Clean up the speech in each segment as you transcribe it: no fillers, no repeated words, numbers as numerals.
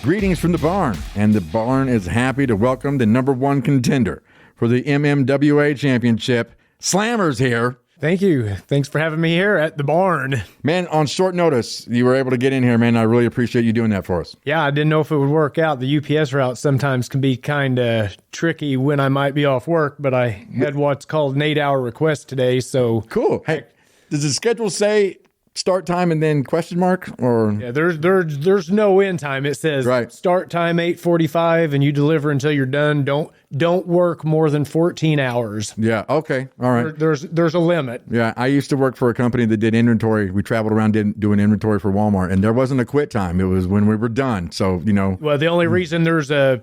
Greetings from the barn, and the barn is happy to welcome the number one contender for the MMWA Championship. Slammer's here. Thank you. Thanks for having me here at the barn. Man, on short notice, you were able to get in here, man. I really appreciate you doing that for us. Yeah, I didn't know if it would work out. The UPS route sometimes can be kind of tricky when I might be off work, but I had what's called an 8-hour request today, so... Cool. Hey, does the schedule say start time and then question mark, or? Yeah, there's no end time. It says start time 8:45 and you deliver until you're done. Don't work more than 14 hours. Yeah. Okay. All right. There's a limit. Yeah. I used to work for a company that did inventory. We traveled around doing inventory for Walmart, and there wasn't a quit time. It was when we were done. So, you know. Well, the only reason there's the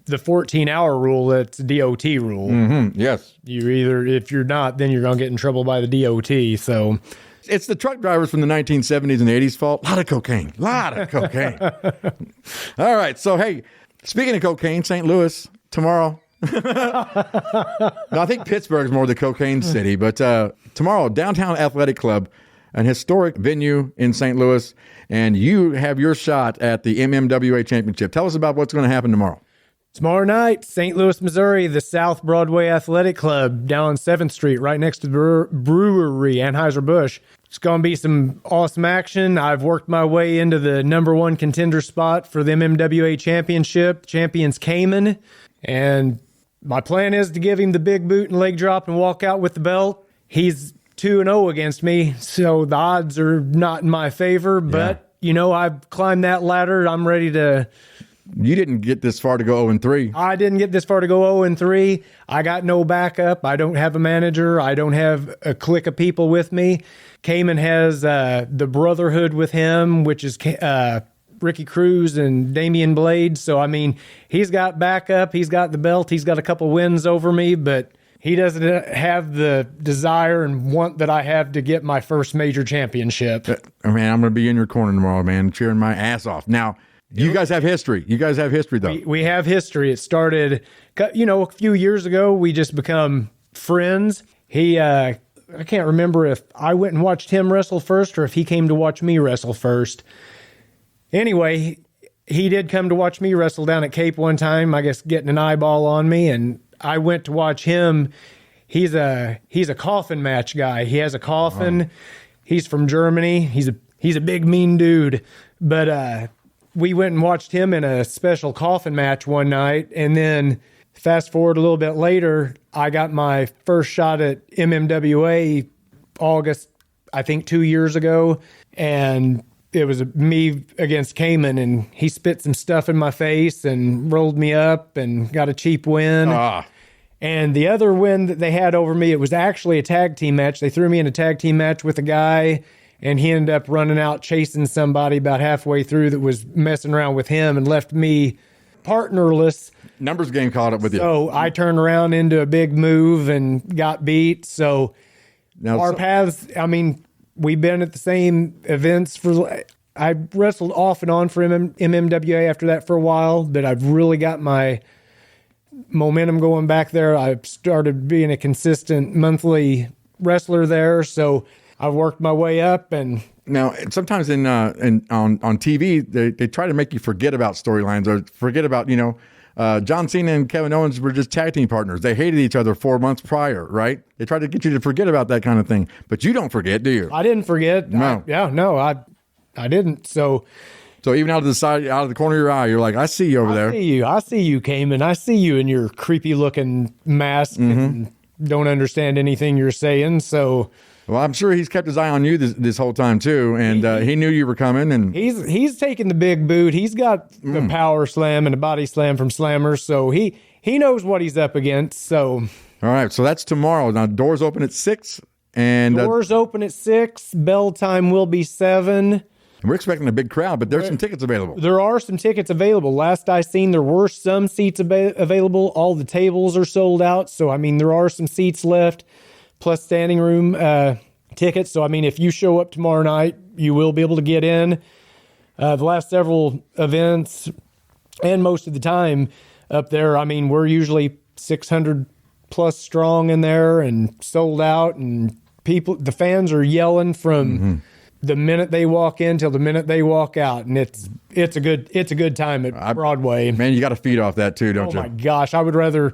14-hour rule, that's DOT rule. Mm-hmm. Yes. If you're not, then you're going to get in trouble by the DOT. So it's the truck drivers from the 1970s and 80s fault. A lot of cocaine. All right. So, hey, speaking of cocaine, St. Louis tomorrow. No, I think Pittsburgh's more the cocaine city, but tomorrow, Downtown Athletic Club, an historic venue in St. Louis, and you have your shot at the MMWA Championship. Tell us about what's going to happen tomorrow. Tomorrow night, St. Louis, Missouri, the South Broadway Athletic Club down on 7th Street, right next to the brewery, Anheuser-Busch. It's going to be some awesome action. I've worked my way into the number one contender spot for the MMWA Championship. Champion's Cayman. And my plan is to give him the big boot and leg drop and walk out with the belt. He's 2-0 against me, so the odds are not in my favor. But, you know, I've climbed that ladder. I'm ready to... You didn't get this far to go 0-3. I didn't get this far to go 0-3. I got no backup. I don't have a manager. I don't have a clique of people with me. Cayman has the Brotherhood with him, which is Ricky Cruz and Damian Blade. So, I mean, he's got backup. He's got the belt. He's got a couple wins over me, but he doesn't have the desire and want that I have to get my first major championship. Man, I'm going to be in your corner tomorrow, man, cheering my ass off. Now, you guys have history. You guys have history, though. We have history. It started, you know, a few years ago. We just become friends. I can't remember if I went and watched him wrestle first or if he came to watch me wrestle first. Anyway, he did come to watch me wrestle down at Cape one time, I guess getting an eyeball on me, and I went to watch him. He's a coffin match guy. He has a coffin. Oh. He's from Germany. He's a big, mean dude. But we went and watched him in a special coffin match one night, and then fast forward a little bit later, I got my first shot at MMWA August, I think 2 years ago, and it was me against Cayman, and he spit some stuff in my face and rolled me up and got a cheap win. And the other win that they had over me, it was actually a tag team match. They threw me in a tag team match with a guy, and he ended up running out chasing somebody about halfway through that was messing around with him and left me partnerless. Numbers game caught up with you. So I turned around into a big move and got beat. So now, our paths, I mean, we've been at the same events I wrestled off and on for MMWA after that for a while, but I've really got my momentum going back there. I've started being a consistent monthly wrestler there. So I've worked my way up. And now sometimes on TV, they try to make you forget about storylines or forget about, you know, John Cena and Kevin Owens were just tag team partners. They hated each other 4 months prior, right? They try to get you to forget about that kind of thing. But you don't forget, do you? I didn't forget. No. I didn't. So even out of the corner of your eye, you're like, I see you over there. I see you, Cayman. I see you in your creepy looking mask and don't understand anything you're saying. So, well, I'm sure he's kept his eye on you this whole time too, and he knew you were coming. And he's taking the big boot. He's got the power slam and a body slam from Slammer, so he knows what he's up against. So, all right, so that's tomorrow. Now doors open at 6, and doors open at 6. Bell time will be 7. And we're expecting a big crowd, but there's some tickets available. There are some tickets available. Last I seen, there were some seats available. All the tables are sold out, so I mean there are some seats left, plus standing room tickets. So I mean, if you show up tomorrow night, you will be able to get in. The last several events, and most of the time up there, I mean, we're usually 600 plus strong in there and sold out, and the fans are yelling from the minute they walk in till the minute they walk out, and it's a good time at Broadway. Man, you got to feed off that too, don't you? Oh my gosh, I would rather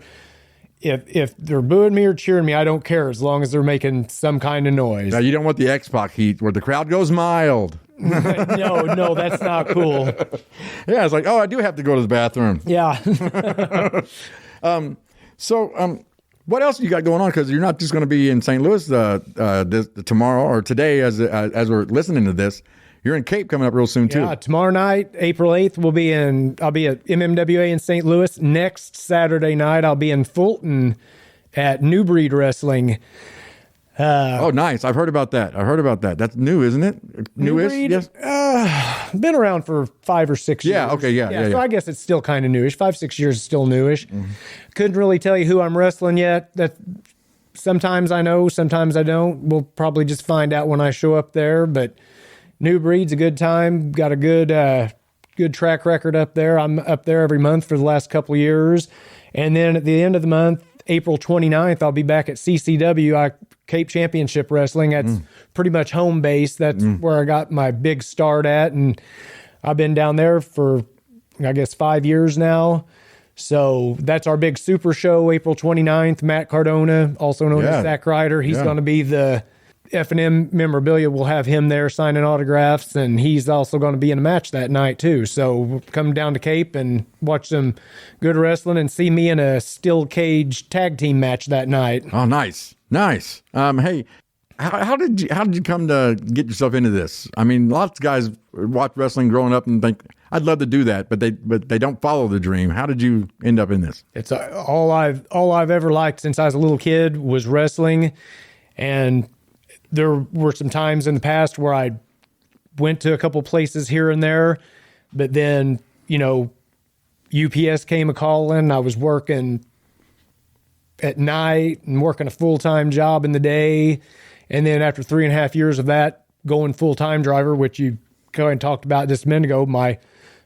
if they're booing me or cheering me, I don't care as long as they're making some kind of noise. Now you don't want the X-Pac heat where the crowd goes mild. No, that's not cool. Yeah, it's like, oh, I do have to go to the bathroom. Yeah. So, what else you got going on? Because you're not just going to be in St. Louis tomorrow or today as we're listening to this. You're in Cape coming up real soon too. Yeah, tomorrow night, April 8th, I'll be at MMWA in St. Louis. Next Saturday night, I'll be in Fulton at New Breed Wrestling. Oh, nice. I've heard about that. That's new, isn't it? Newish? Breed, Yes. Been around for 5 or 6 years. Yeah, okay, yeah. So I guess it's still kind of newish. 5-6 years is still newish. Mm-hmm. Couldn't really tell you who I'm wrestling yet. That sometimes I know, sometimes I don't. We'll probably just find out when I show up there, but New Breed's a good time. Got a good track record up there. I'm up there every month for the last couple of years. And then at the end of the month, April 29th, I'll be back at CCW, Cape Championship Wrestling. That's pretty much home base. That's where I got my big start at. And I've been down there for, I guess, 5 years now. So that's our big super show, April 29th. Matt Cardona, also known as Zack Ryder. He's going to be the F&M memorabilia. We'll have him there signing autographs, and he's also going to be in a match that night too. So we'll come down to Cape and watch some good wrestling and see me in a steel cage tag team match that night. Oh, nice. Hey, how did you come to get yourself into this? I mean, lots of guys watch wrestling growing up and think, I'd love to do that, but they don't follow the dream. How did you end up in this? It's all I've ever liked since I was a little kid was wrestling, and there were some times in the past where I went to a couple places here and there, but then, UPS came a-calling. I was working at night and working a full-time job in the day. And then after 3.5 years of that, going full-time driver, which you kind of talked about just a minute ago, my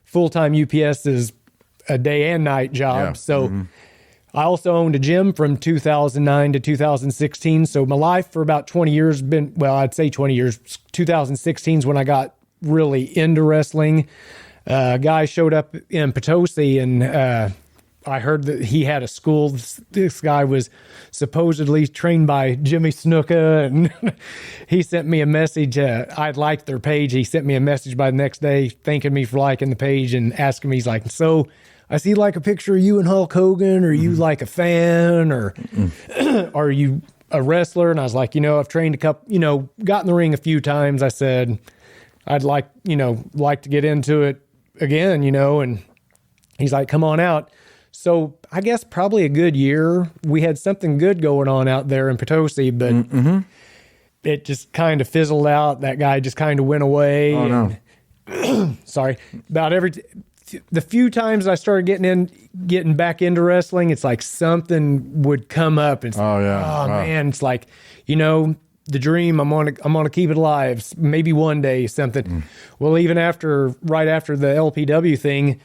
full-time UPS is a day and night job. Yeah. So I also owned a gym from 2009 to 2016. So my life for about 20 years I'd say 20 years. 2016 is when I got really into wrestling. A guy showed up in Potosi, and I heard that he had a school. This guy was supposedly trained by Jimmy Snuka, and he sent me a message. I'd liked their page. He sent me a message by the next day thanking me for liking the page and asking me, he's like, so I see like a picture of you and Hulk Hogan. Are you like a fan, or are you a wrestler? And I was like, I've trained a couple, got in the ring a few times. I said, I'd like to get into it again, and he's like, come on out. So I guess probably a good year. We had something good going on out there in Potosi, but it just kind of fizzled out. That guy just kind of went away. Oh, no. Sorry. The few times I started getting back into wrestling, it's like something would come up. And man, it's like, the dream, I'm gonna keep it alive. Maybe one day something. Well, even right after the LPW thing,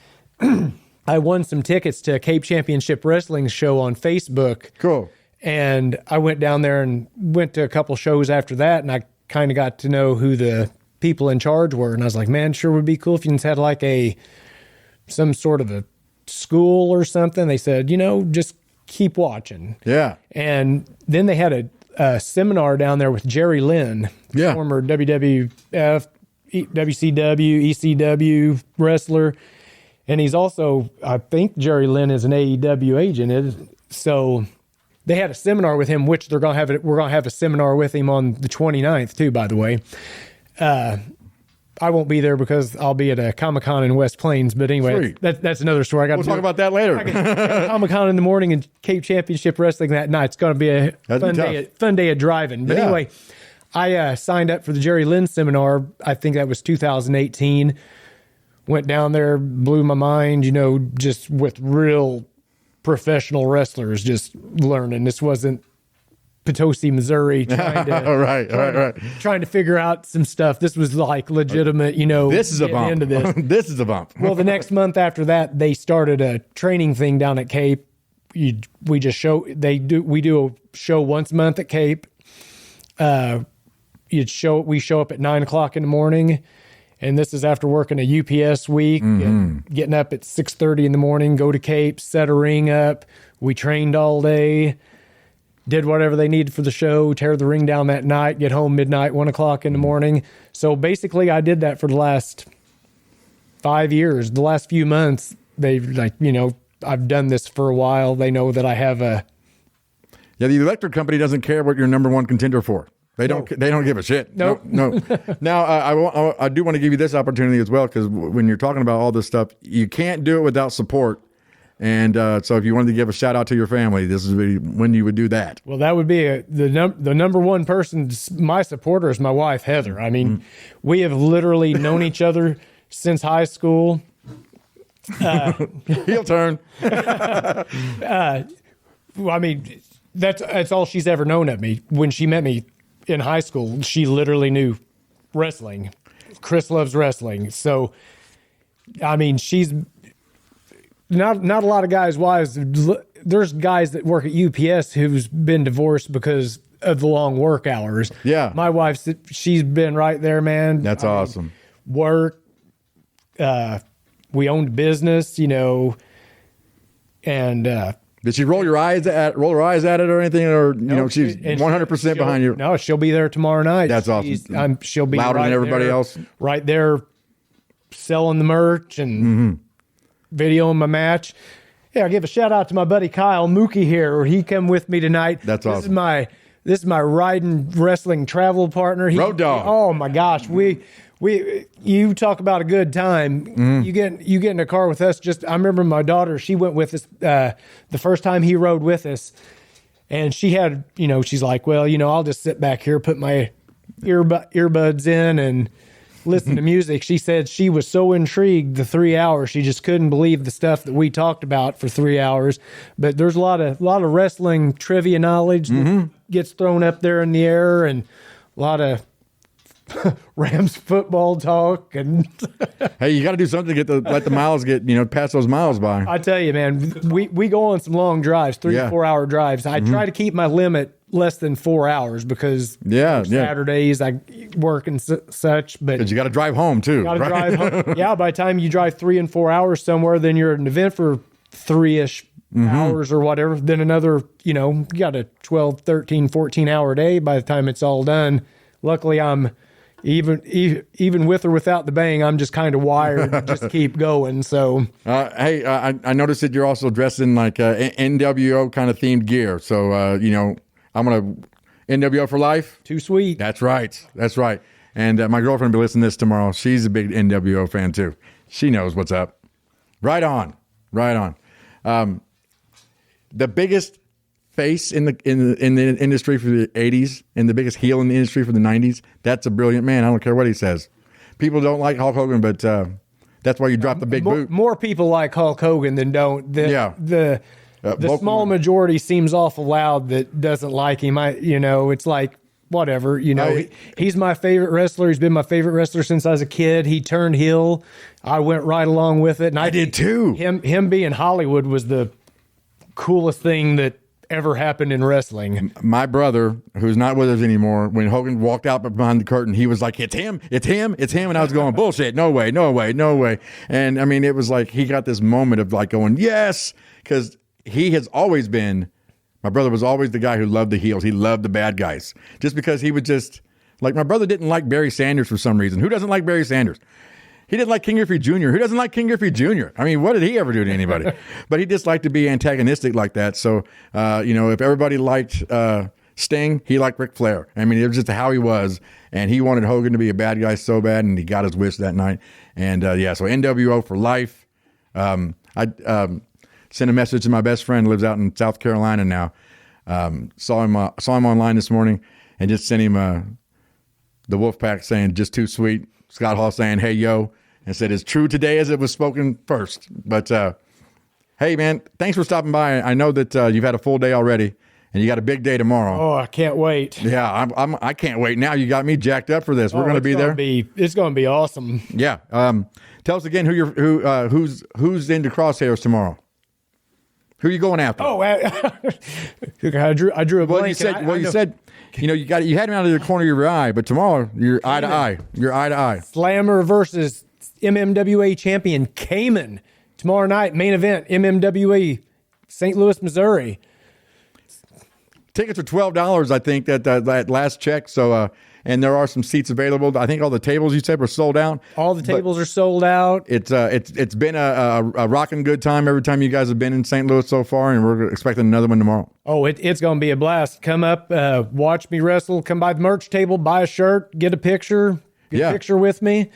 I won some tickets to a Cape Championship Wrestling show on Facebook. Cool. And I went down there and went to a couple shows after that, and I kind of got to know who the people in charge were. And I was like, man, sure would be cool if you had like some sort of a school or something. They said, just keep watching. Yeah. And then they had a seminar down there with Jerry Lynn, former WWF, WCW, ECW wrestler. And he's also, I think Jerry Lynn is an AEW agent. So they had a seminar with him, which we're going to have a seminar with him on the 29th too, by the way. I won't be there because I'll be at a Comic-Con in West Plains. But anyway, that's another story. We'll talk about that later. Comic-Con in the morning and Cape Championship Wrestling that night. It's going to be a fun day of driving. But anyway, I signed up for the Jerry Lynn seminar. I think that was 2018. Went down there, blew my mind, just with real professional wrestlers, just learning. This wasn't Potosi, Missouri, trying to figure out some stuff. This was like legitimate, This is a bump. Into this. This is a bump. Well, the next month after that, they started a training thing down at Cape. We do a show once a month at Cape. we show up at 9:00 in the morning, and this is after working a UPS week, and getting up at 6:30 in the morning, go to Cape, set a ring up. We trained all day, did whatever they needed for the show, tear the ring down that night, get home midnight, 1:00 in the morning. So basically I did that for the last 5 years. The last few months, they've I've done this for a while. They know that I have a... Yeah, the electric company doesn't care what you're number one contender for. They don't give a shit. Nope. No. Now, I do want to give you this opportunity as well, because when you're talking about all this stuff, you can't do it without support. And so if you wanted to give a shout out to your family, this is when you would do that. Well, that would be the number one person, my supporter is my wife, Heather. I mean, we have literally known each other since high school. Heel turn. Well, I mean, that's all she's ever known of me. When she met me in high school, she literally knew wrestling. Chris loves wrestling. So, I mean, she's not a lot of guys' wives. There's guys that work at UPS who's been divorced because of the long work hours. Yeah. My wife, she's been right there, man. That's awesome. Work. We owned business, and did she roll her eyes at it or anything, or she's 100% behind you? No, she'll be there tomorrow night. That's awesome. She'll be louder than everybody else, right there, selling the merch and videoing my match. Yeah, I'll give a shout out to my buddy Kyle Mookie here. He come with me tonight. That's awesome. This is my riding wrestling travel partner. Road dog. Oh my gosh, you talk about a good time. You get in a car with us. I remember my daughter, she went with us the first time he rode with us, and she had, she's like, well, I'll just sit back here, put my earbuds in and listen to music. She said she was so intrigued the 3 hours, she just couldn't believe the stuff that we talked about for 3 hours. But there's a lot of wrestling trivia knowledge that gets thrown up there in the air, and a lot of Rams football talk. And hey, you got to do something to let the miles pass those miles by. I tell you, man, we go on some long drives, 3 to 4 hour drives. I try to keep my limit less than 4 hours because Saturdays I work and such. But you got to drive home too. Got to drive home. Yeah, by the time you drive 3 and 4 hours somewhere, then you're at an event for 3-ish hours or whatever. Then another, you got a 12, 13, 14 hour day by the time it's all done. Luckily, I'm even with or without the bang, I'm just kind of wired to just keep going. So, hey, I noticed that you're also dressed in like NWO kind of themed gear. So, I'm gonna NWO for life. Too sweet. That's right. And my girlfriend will be listening to this tomorrow. She's a big NWO fan too. She knows what's up. Right on. The biggest face in the industry for the 80s and the biggest heel in the industry for the 90s. That's a brilliant man. I don't care what he says. People don't like Hulk Hogan, but that's why you drop the big boot. More people like Hulk Hogan than don't. The small majority seems awful loud that doesn't like him. It's like whatever. He's my favorite wrestler. He's been my favorite wrestler since I was a kid. He turned heel. I went right along with it, and I did too. Him being Hollywood was the coolest thing that ever happened in wrestling. My brother, who's not with us anymore, when Hogan walked out behind the curtain, he was like, it's him. And I was going, bullshit, no way. And I mean, it was like he got this moment of like going, yes, because he has always been, my brother was always the guy who loved the heels. He loved the bad guys. Just because he would just, like my brother didn't like Barry Sanders for some reason. Who doesn't like Barry Sanders? He didn't like King Griffey Jr. Who doesn't like King Griffey Jr.? I mean, what did he ever do to anybody? But he just liked to be antagonistic like that. So, if everybody liked Sting, he liked Ric Flair. I mean, it was just how he was. And he wanted Hogan to be a bad guy so bad, and he got his wish that night. And, so NWO for life. I sent a message to my best friend who lives out in South Carolina now. Saw him online this morning and just sent him the Wolfpack saying, just too sweet. Scott Hall saying, hey, yo. And said, it's true today as it was spoken first. But, hey, man, thanks for stopping by. I know that you've had a full day already, and you got a big day tomorrow. Oh, I can't wait. Yeah, I can't wait. Now you got me jacked up for this. We're going to be there. It's going to be awesome. Yeah. Tell us again who's into Crosshairs tomorrow. Who are you going after? Oh, I drew a blank. Well, you said, you had him out of the corner of your eye, but tomorrow you're eye to eye. You're eye to eye. Slammer versus MMWA champion Cayman. Tomorrow night, main event, MMWA, St. Louis, Missouri. Tickets are $12, I think, that last check. So, and there are some seats available. I think all the tables you said were sold out. All the tables are sold out. It's been a rocking good time every time you guys have been in St. Louis so far, and we're expecting another one tomorrow. Oh, it's going to be a blast. Come up, watch me wrestle. Come by the merch table, buy a shirt, get a picture, a picture with me.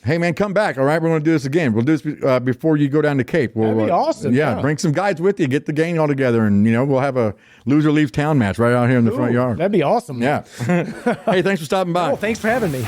Hey, man, come back, all right? We're going to do this again. We'll do this before you go down to Cape. That'd be awesome. Yeah, bring some guys with you. Get the gang all together, and, we'll have a loser leaves town match right out here in the front yard. That'd be awesome. Yeah. Hey, thanks for stopping by. Oh, thanks for having me.